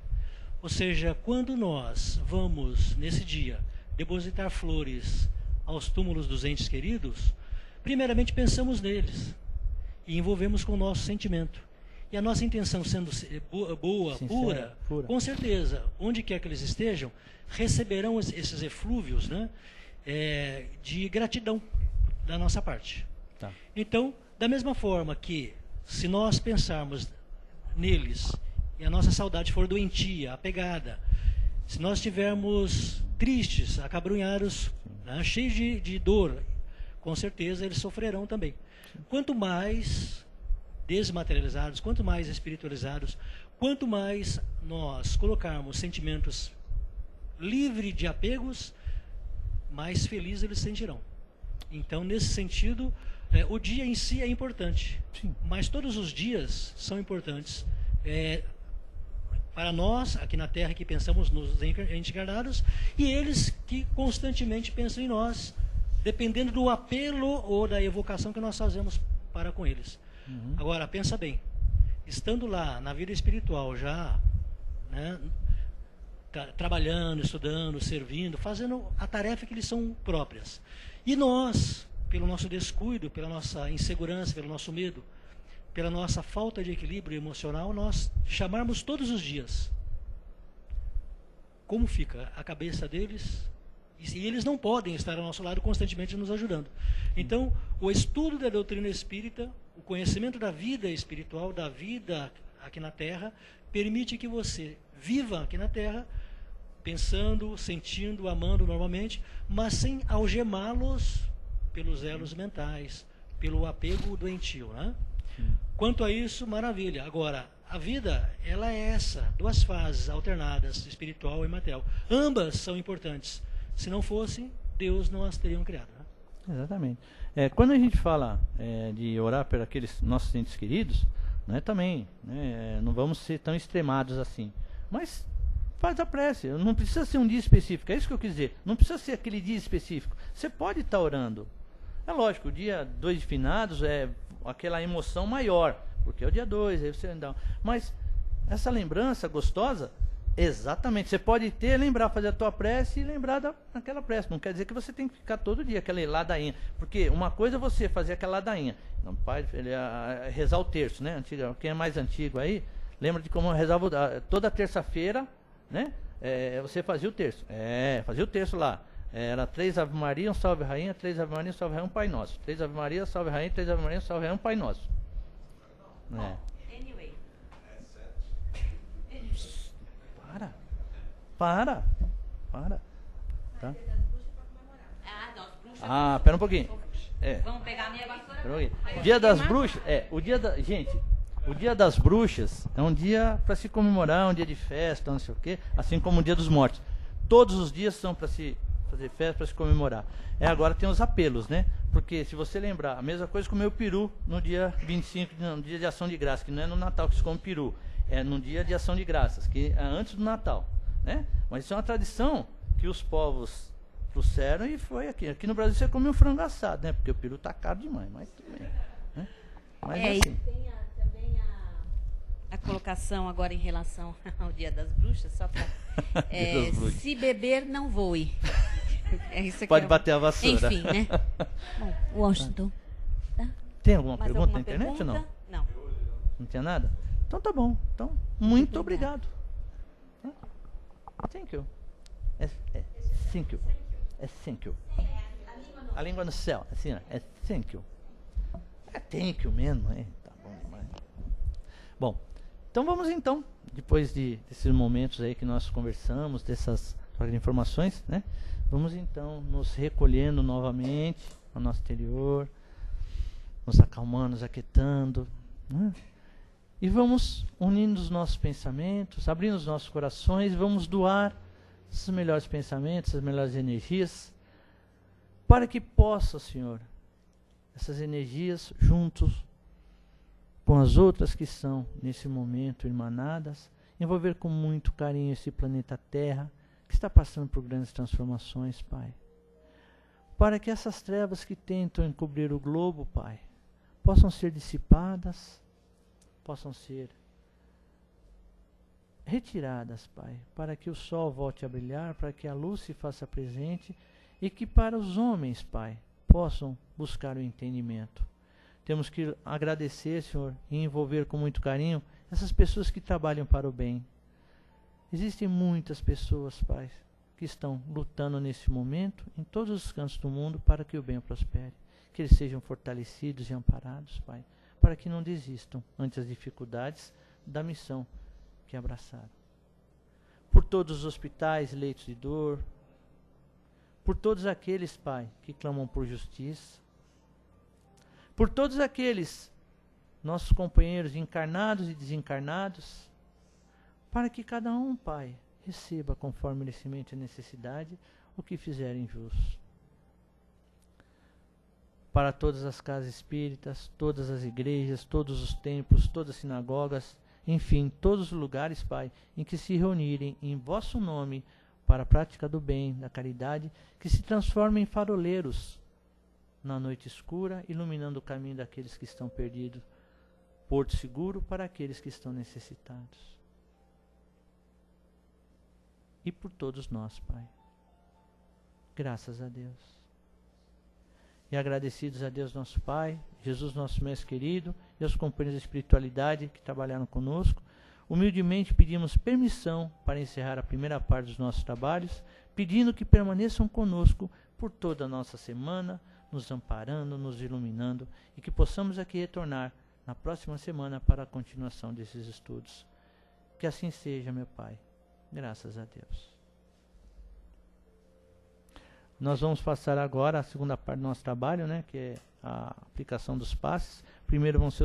Ou seja, quando nós vamos, nesse dia, depositar flores aos túmulos dos entes queridos, primeiramente pensamos neles e envolvemos com o nosso sentimento. E a nossa intenção sendo boa, sincera, pura, com certeza, onde quer que eles estejam, receberão esses eflúvios, né, de gratidão da nossa parte. Tá. Então, da mesma forma que, se nós pensarmos neles e a nossa saudade for doentia, apegada, se nós estivermos tristes, acabrunhados, né, cheios de dor, com certeza eles sofrerão também. Quanto mais desmaterializados, quanto mais espiritualizados, quanto mais nós colocarmos sentimentos livres de apegos, mais felizes eles se sentirão. Então, nesse sentido, o dia em si é importante. Sim. Mas todos os dias são importantes. Para nós, aqui na Terra, que pensamos nos encarnados, e eles que constantemente pensam em nós, dependendo do apelo ou da evocação que nós fazemos para com eles. Uhum. Agora, pensa bem, estando lá na vida espiritual já, né, trabalhando, estudando, servindo, fazendo a tarefa que lhes são próprias. E nós, pelo nosso descuido, pela nossa insegurança, pelo nosso medo, pela nossa falta de equilíbrio emocional, nós chamarmos todos os dias. Como fica a cabeça deles? E eles não podem estar ao nosso lado constantemente nos ajudando. Então, o estudo da doutrina espírita, o conhecimento da vida espiritual, da vida aqui na Terra, permite que você viva aqui na Terra, pensando, sentindo, amando normalmente, mas sem algemá-los pelos elos mentais, pelo apego doentio, né? Quanto a isso, maravilha. Agora, a vida, ela é essa, duas fases alternadas, espiritual e material. Ambas são importantes. Se não fossem, Deus não as teriam criado. Né? Exatamente. Quando a gente fala de orar por aqueles nossos entes queridos, também, não vamos ser tão extremados assim. Mas faz a prece. Não precisa ser um dia específico. É isso que eu quis dizer. Não precisa ser aquele dia específico. Você pode estar orando. É lógico, o dia 2 de finados é aquela emoção maior, porque é o dia 2, aí você ainda. Mas essa lembrança gostosa, exatamente. Você pode lembrar, fazer a tua prece e lembrar daquela prece. Não quer dizer que você tem que ficar todo dia aquela ladainha. Porque uma coisa é você fazer aquela ladainha. Não, pai, rezar o terço, né? Quem é mais antigo aí, lembra de como eu rezava toda terça-feira, né? Você fazia o terço. Fazia o terço lá. Era 3 Ave Maria, um Salve Rainha, 3 Ave Maria, um Salve Rainha, um Pai Nosso. 3 Ave Maria, Salve Rainha, 3 Ave Maria, um Salve Rainha, um Pai Nosso. Anyway. Para. Tá? Bruxas. Pera um pouquinho. Vamos pegar a minha vassoura. Dia das Bruxas, gente, o Dia das Bruxas é um dia para se comemorar, um dia de festa, não sei o quê, assim como o Dia dos Mortos. Todos os dias são para se fazer festa, para se comemorar. Agora tem os apelos, né? Porque se você lembrar, a mesma coisa comer o peru no dia 25, no dia de Ação de Graças, que não é no Natal que se come peru, é no dia de Ação de Graças, que é antes do Natal, né? Mas isso é uma tradição que os povos trouxeram e foi aqui. Aqui no Brasil você come um frango assado, né? Porque o peru tá caro demais, mas tudo bem, né? Mas assim. Tem também a colocação agora em relação ao Dia das Bruxas, só para se beber, não voe. Isso aqui pode bater a vassoura. Enfim, né? Bom, Washington. Tá? Tem alguma Mais pergunta alguma na internet ou não? Não. Não tinha nada? Então tá bom. Então, muito obrigado. Thank you. Thank you. Thank you. A língua no céu, assim, ó, thank you. Thank you mesmo, tá bom demais. Bom, então vamos então, depois desses momentos aí que nós conversamos, dessas informações, né? Vamos então nos recolhendo novamente ao nosso interior, nos acalmando, nos aquietando, né? E vamos unindo os nossos pensamentos, abrindo os nossos corações, vamos doar esses melhores pensamentos, essas melhores energias, para que possa, Senhor, essas energias juntos com as outras que são nesse momento irmanadas, envolver com muito carinho esse planeta Terra, que está passando por grandes transformações, Pai. Para que essas trevas que tentam encobrir o globo, Pai, possam ser dissipadas, possam ser retiradas, Pai, para que o sol volte a brilhar, para que a luz se faça presente e que para os homens, Pai, possam buscar o entendimento. Temos que agradecer, Senhor, e envolver com muito carinho essas pessoas que trabalham para o bem. Existem muitas pessoas, Pai, que estão lutando nesse momento, em todos os cantos do mundo, para que o bem prospere. Que eles sejam fortalecidos e amparados, Pai, para que não desistam ante as dificuldades da missão que abraçaram. Por todos os hospitais, leitos de dor, por todos aqueles, Pai, que clamam por justiça, por todos aqueles nossos companheiros encarnados e desencarnados, para que cada um, Pai, receba conforme merecimento e necessidade o que fizerem jus. Para todas as casas espíritas, todas as igrejas, todos os templos, todas as sinagogas, enfim, todos os lugares, Pai, em que se reunirem em vosso nome para a prática do bem, da caridade, que se transformem em faroleiros na noite escura, iluminando o caminho daqueles que estão perdidos, porto seguro para aqueles que estão necessitados. E por todos nós, Pai. Graças a Deus. E agradecidos a Deus nosso Pai, Jesus nosso Mestre querido, e aos companheiros de espiritualidade que trabalharam conosco, humildemente pedimos permissão para encerrar a primeira parte dos nossos trabalhos, pedindo que permaneçam conosco por toda a nossa semana, nos amparando, nos iluminando, e que possamos aqui retornar na próxima semana para a continuação desses estudos. Que assim seja, meu Pai. Graças a Deus. Nós vamos passar agora a segunda parte do nosso trabalho, né, que é a aplicação dos passes. Primeiro vão ser os